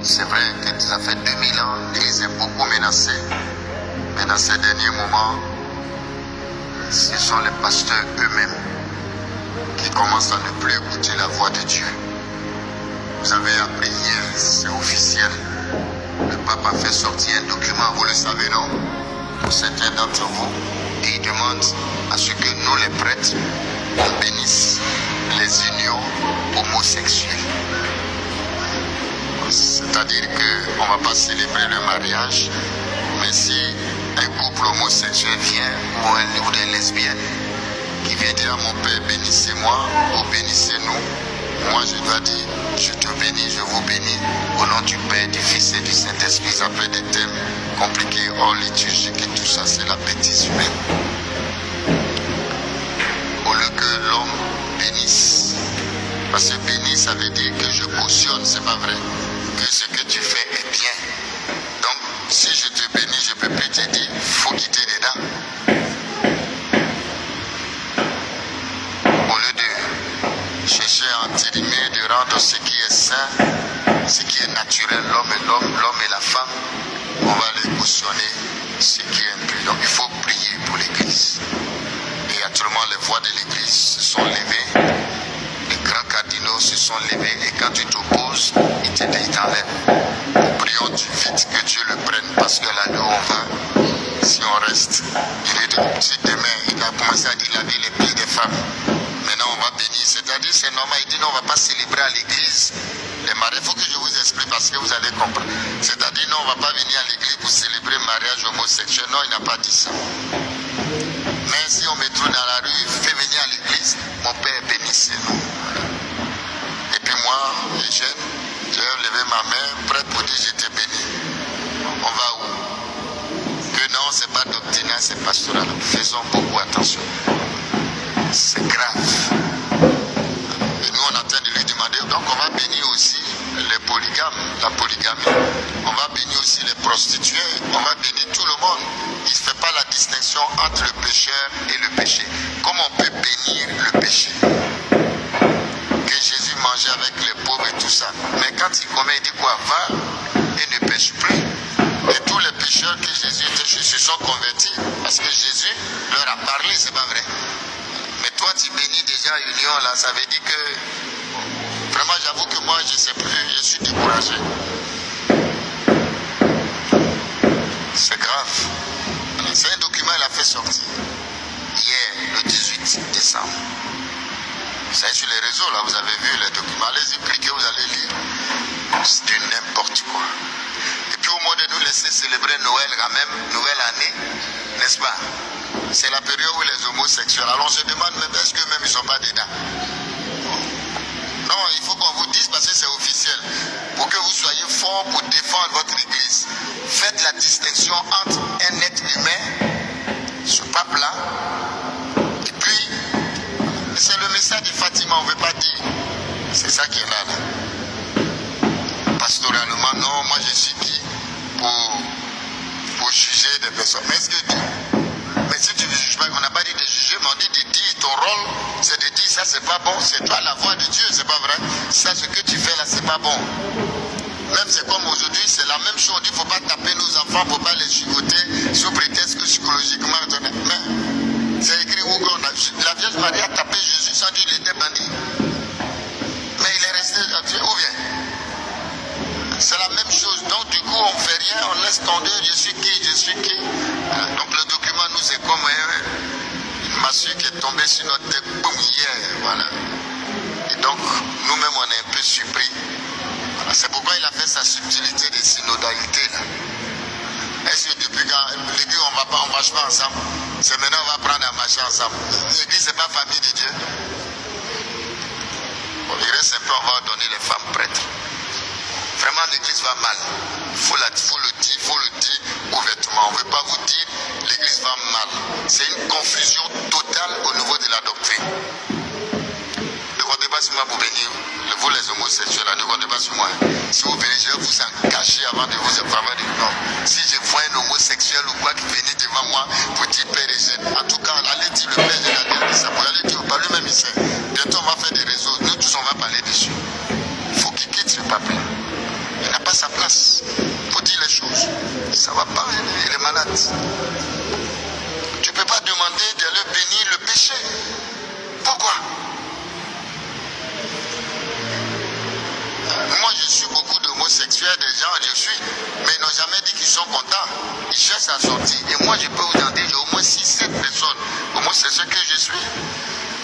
C'est vrai que ça fait 2000 ans, l'Église est beaucoup menacée. Mais dans ces derniers moments, ce sont les pasteurs eux-mêmes qui commencent à ne plus écouter la voix de Dieu. Vous avez appris hier, c'est officiel. Le pape a fait sortir un document, vous le savez, non? Pour certains d'entre vous, et il demande à ce que nous, les prêtres, on bénisse les unions homosexuelles. C'est-à-dire qu'on ne va pas célébrer le mariage, mais si un couple homosexuel vient, ou des lesbiennes, qui vient dire à mon père, bénissez-moi ou bénissez-nous, moi je dois dire, je te bénis, je vous bénis, au nom du Père, du Fils et du Saint-Esprit. Ça peut être des thèmes compliqués, hors liturgique et tout ça, c'est la bêtise humaine. Au lieu que l'homme bénisse, parce que bénir, ça veut dire que je cautionne, c'est pas vrai, que ce que tu fais est bien. Donc, si je te bénis, je peux plus te dire, faut quitter dedans. Au lieu de chercher à antérimer, de rendre ce qui est sain, ce qui est naturel, l'homme et la femme, on va les cautionner, ce qui est impur. Donc, il faut prier pour l'Église. Et actuellement, les voix de l'Église se sont levées. Les grands cardinaux se sont levés et quand tu t'opposes, ils t'enlèvent. Prions du vite que Dieu le prenne parce que là où on va, si on reste, si demain il a commencé à dire la vie les pires des femmes, maintenant on va bénir, c'est-à-dire c'est normal, il dit non on ne va pas célébrer à l'église les mariages, il faut que je vous explique parce que vous allez comprendre, c'est-à-dire non on ne va pas venir à l'église pour célébrer le mariage homosexuel, non il n'a pas dit ça. Mais si on me trouve dans la rue, fait venir à l'église, mon père bénissez-nous. Et puis moi, les jeunes, j'ai levé ma main, prête pour dire je te bénis. On va où? Que non, c'est pas doctrinal, c'est pastoral. Faisons beaucoup attention. C'est grave. Et nous, on est en train de lui demander, donc on va bénir aussi les polygames, la polygamie. On va bénir aussi les prostituées, on va bénir tout le monde. Il ne fait pas la distinction entre le pécheur et le péché. Comment on peut bénir le péché? Que Jésus mangeait avec les pauvres et tout ça. Mais quand il commet, il dit quoi? Va et ne pêche plus. Et tous les pécheurs que Jésus était chez se sont convertis parce que Jésus leur a parlé, c'est pas vrai. Mais toi, tu bénis déjà union là, ça veut dire que vraiment, j'avoue que moi, je ne sais plus, je suis découragé. C'est grave. C'est un document qu'il a fait sortir hier, le 18 décembre. C'est sur les réseaux, là, vous avez vu les documents. Allez-y, cliquez, vous allez lire. C'est du n'importe quoi. Et puis au moins de nous laisser célébrer Noël, quand même, nouvelle année, n'est-ce pas? C'est la période où les homosexuels. Alors on se demande même, est-ce qu'eux-mêmes ils ne sont pas dedans? Non, il faut qu'on vous dise parce que c'est officiel. Pour que vous soyez forts pour défendre votre église. Faites la distinction entre un être humain, ce pape-là, et puis, c'est le message de Fatima, on ne veut pas dire. C'est ça qui est là. Pastoralement, non, moi je suis qui pour juger des personnes. Mais est-ce que mais si tu ne juges pas, on n'a pas dit de juger, mais on dit de dire, ton rôle, c'est de dire ça c'est pas bon, c'est toi la voix de Dieu, c'est pas vrai. Ça ce que tu fais là, c'est pas bon. Même c'est comme aujourd'hui, c'est la même chose, on dit il ne faut pas taper nos enfants, il ne faut pas les chicoter sous prétexte que psychologiquement, mais c'est écrit où la Vierge Marie a tapé Jésus sans dire qu'il était bandit. Mais il est resté, où vient? C'est la même chose, donc du coup on ne fait rien, on laisse tomber, je suis qui. Donc le document nous est comme une massue qui est tombée sur notre tête, boum, hier, voilà. Et donc nous-mêmes on est un peu surpris. C'est pourquoi il a fait sa subtilité de synodalité là. Est-ce que depuis quand l'église on ne marche pas ensemble? C'est maintenant on va prendre à marcher ensemble. L'église c'est pas famille de Dieu. Bon, il reste un peu, on va donner les femmes prêtres. Vraiment l'église va mal. Il faut le dire ouvertement. On ne veut pas vous dire l'église va mal. C'est une confusion totale au niveau de la doctrine. Ne comptez pas sur moi pour venir. Vous les homosexuels, ne comptez pas sur moi. Si vous venez, je vais vous en cacher avant de vous informer. Non. Si je vois un homosexuel ou quoi qui venait devant moi pour dire père et jeune. En tout cas, allez dire le père et jeune, allez dire ça. Pour aller dire, par lui-même il sait. Bientôt on va faire des réseaux. Nous tous on va parler dessus. Il faut qu'il quitte ce papier. Il n'a pas sa place. ça va pas, il est malade. Tu ne peux pas demander de leur bénir le péché. Pourquoi? Moi, je suis beaucoup d'homosexuels, des gens, je suis, mais ils n'ont jamais dit qu'ils sont contents. Ils cherchent à sortir. Et moi, je peux vous en dire, j'ai au moins 6-7 personnes homosexuels que je suis.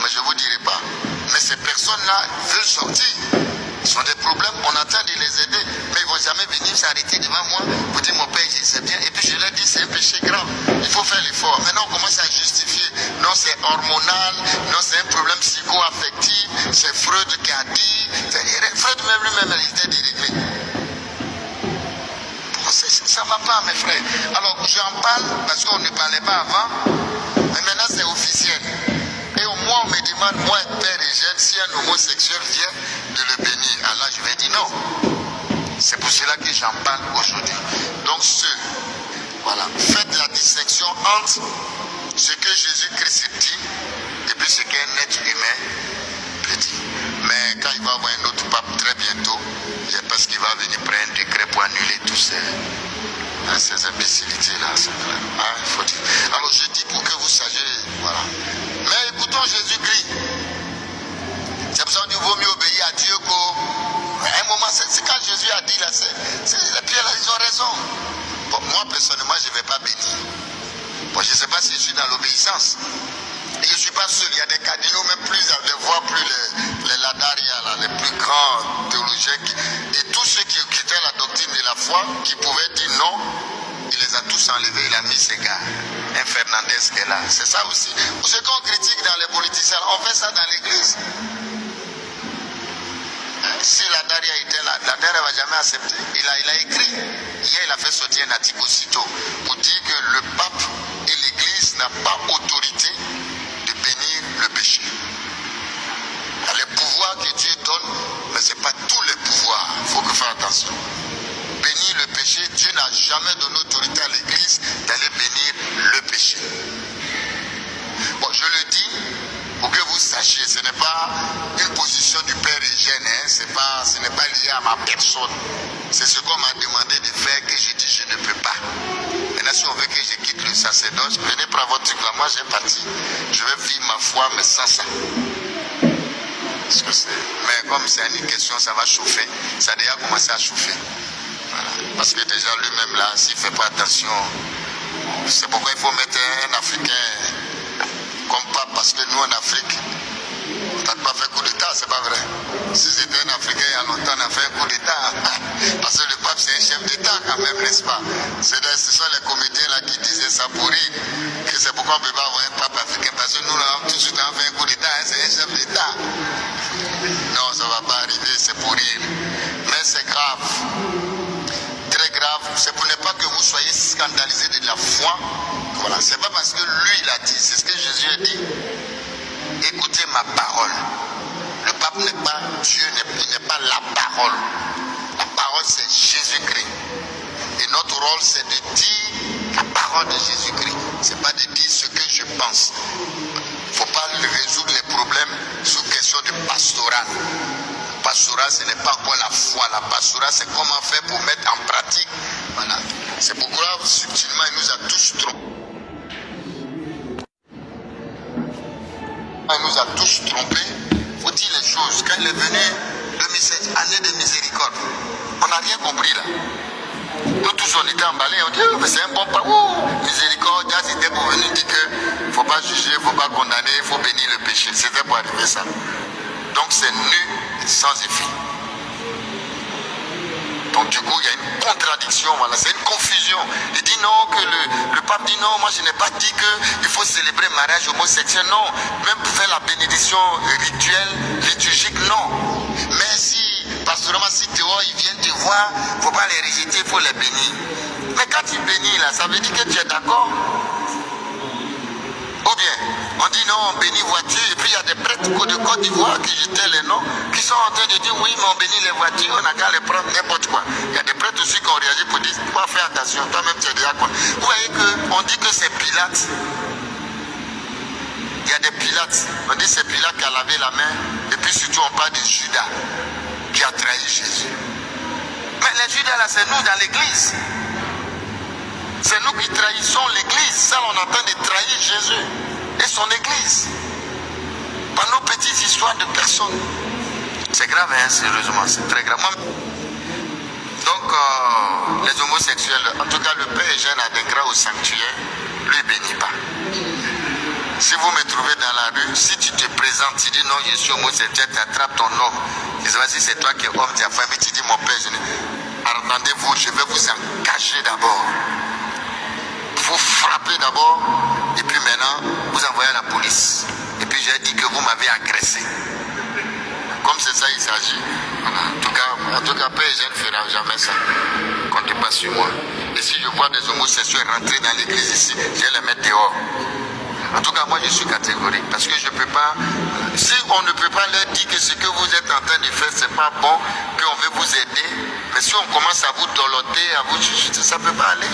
Mais je ne vous dirai pas. Mais ces personnes-là veulent sortir. Ils ont des problèmes, on attend de les aider, mais ils ne vont jamais venir s'arrêter devant moi pour dire mon père, c'est bien. Et puis je leur dis, c'est un péché grave, il faut faire l'effort. Maintenant, on commence à justifier. Non, c'est hormonal, non, c'est un problème psycho-affectif, c'est Freud qui a dit. Freud même lui-même, il était dérégulé. Ça ne va pas, mes frères. Alors, j'en parle parce qu'on ne parlait pas avant, mais maintenant c'est officiel. Et au moins, on me demande, moi, père et jeune, si un homosexuel vient, de le bénir. Alors, je vais dire non. C'est pour cela que j'en parle aujourd'hui. Donc, voilà, faites la distinction entre ce que Jésus-Christ dit et puis ce qu'un être humain peut dire. Mais quand il va avoir un autre pape très bientôt, je pense qu'il va venir prendre un décret pour annuler tous ces imbécilités-là. Il faut dire. Alors, je dis pour que vous sachiez, voilà. Mais écoutons Jésus-Christ. C'est pour ça qu'il vaut mieux obéir à Dieu qu'à un moment, c'est quand Jésus a dit là, les pierres, ils ont raison. Bon, moi, personnellement, je ne vais pas bénir. Bon, je ne sais pas si je suis dans l'obéissance. Et je ne suis pas seul. Il y a des cardinaux, même plus, de voir plus les Ladaria, là, les plus grands théologiens. Et tous ceux qui quittaient la doctrine de la foi, qui pouvaient dire non, il les a tous enlevés, il a mis ces gars. Un Fernandez qui est là. C'est ça aussi. Ce qu'on critique dans les politiciens, on fait ça dans l'église. Si la Daria était là, la Daria ne va jamais accepter. Il a écrit. Hier, il a fait sortir un article aussitôt pour dire que le pape et l'église n'ont pas autorité de bénir le péché. Il y a les pouvoirs que Dieu donne, mais ce n'est pas tous les pouvoirs. Il faut que faire attention. Bénir le péché, Dieu n'a jamais donné autorité à l'église d'aller bénir le péché. Bon, je le dis pour que vous sachiez, ce n'est pas une position du Père Eugène, ce n'est pas lié à ma personne. C'est ce qu'on m'a demandé de faire que j'ai dit je ne peux pas. Maintenant, si on veut que je quitte le sacerdoce, venez prendre votre truc là, moi j'ai parti. Je vais vivre ma foi, mais sans ça. Mais comme c'est une question, ça va chauffer. Ça a déjà commencé à chauffer. Voilà. Parce que déjà lui-même là, s'il ne fait pas attention, c'est pourquoi il faut mettre un Africain comme pape, parce que nous en Afrique, on n'a pas fait coup d'État, c'est pas vrai. Si c'était un Africain il y a longtemps, on a fait un coup d'État. Parce que le pape c'est un chef d'État quand même, n'est-ce pas? Ce sont les comédiens là qui disaient ça pour rire. Que c'est pourquoi on ne peut pas avoir un pape africain, parce que nous là, tout de suite on fait un coup d'État, c'est un chef d'État. Non, ça ne va pas arriver, c'est pour rire. Mais c'est grave. Très grave. C'est pour ne pas que vous soyez scandalisés de la foi. Voilà, c'est pas parce que lui il a dit, c'est ce que Jésus a dit. Écoutez ma parole. Le pape n'est pas Dieu, il n'est pas la parole. La parole c'est Jésus-Christ. Et notre rôle c'est de dire la parole de Jésus-Christ. C'est pas de dire ce que je pense. Il ne faut pas résoudre les problèmes sous question de pastoral. La pastoral ce n'est pas encore la foi. La pastoral c'est comment faire pour mettre en pratique. Voilà. C'est pourquoi subtilement il nous a tous trompés. Il nous a tous trompés. Il faut dire les choses. Quand il est venu, 2016, année de miséricorde, on n'a rien compris là. Nous tous on était emballés, on dit oh, mais c'est un bon pas. Miséricorde, c'était pour venir dire qu'il ne faut pas juger, il ne faut pas condamner, il faut bénir le péché. C'était pour arriver ça. Donc c'est nu sans effet. Donc du coup, il y a une contradiction, voilà, c'est une confusion. Il dit non, que le pape dit non, moi je n'ai pas dit qu'il faut célébrer le mariage homosexuel, non. Même pour faire la bénédiction rituelle, liturgique, non. Mais si, pastoralement, si Théo, ils viennent te voir, il ne faut pas les rejeter, il faut les bénir. Mais quand tu bénis là, ça veut dire que tu es d'accord? Ou bien, on dit non, on bénit voiture, et puis il y a des prêtres de Côte d'Ivoire qui jetaient les noms, qui sont en train de dire oui, mais on bénit les voitures, on n'a qu'à les prendre n'importe quoi. Il y a des prêtres aussi qui ont réagi pour dire, faut faire attention, toi-même tu es déjà quoi. Vous voyez qu'on dit que c'est Pilate. Il y a des Pilates, on dit c'est Pilate qui a lavé la main, et puis surtout on parle de Judas qui a trahi Jésus. Mais les Judas là, c'est nous dans l'église. C'est nous qui trahissons l'église. Ça, on entend de trahir Jésus et son église. Par nos petites histoires de personnes. C'est grave, hein, sérieusement, c'est très grave. Donc, les homosexuels, en tout cas, le père Eugène Adingra au sanctuaire, lui bénit pas. Si vous me trouvez dans la rue, si tu te présentes, tu dis non, je suis homosexuel, tu attrapes ton homme. Je sais pas si c'est toi qui es homme, tu as famille, tu dis mon père, attendez-vous, je vais vous engager d'abord. Vous frappez d'abord, et puis maintenant, vous envoyez à la police. Et puis j'ai dit que vous m'avez agressé. Comme c'est ça il s'agit. En tout cas, Père Eugène ne fera jamais ça. Comptez pas sur moi. Et si je vois des homosexuels rentrer dans l'église ici, je vais les mettre dehors. En tout cas, moi je suis catégorique. Parce que je ne peux pas. Si on ne peut pas leur dire que ce que vous êtes en train de faire, c'est pas bon, qu'on veut vous aider. Mais si on commence à vous doloter, à vous chuchoter, ça ne peut pas aller.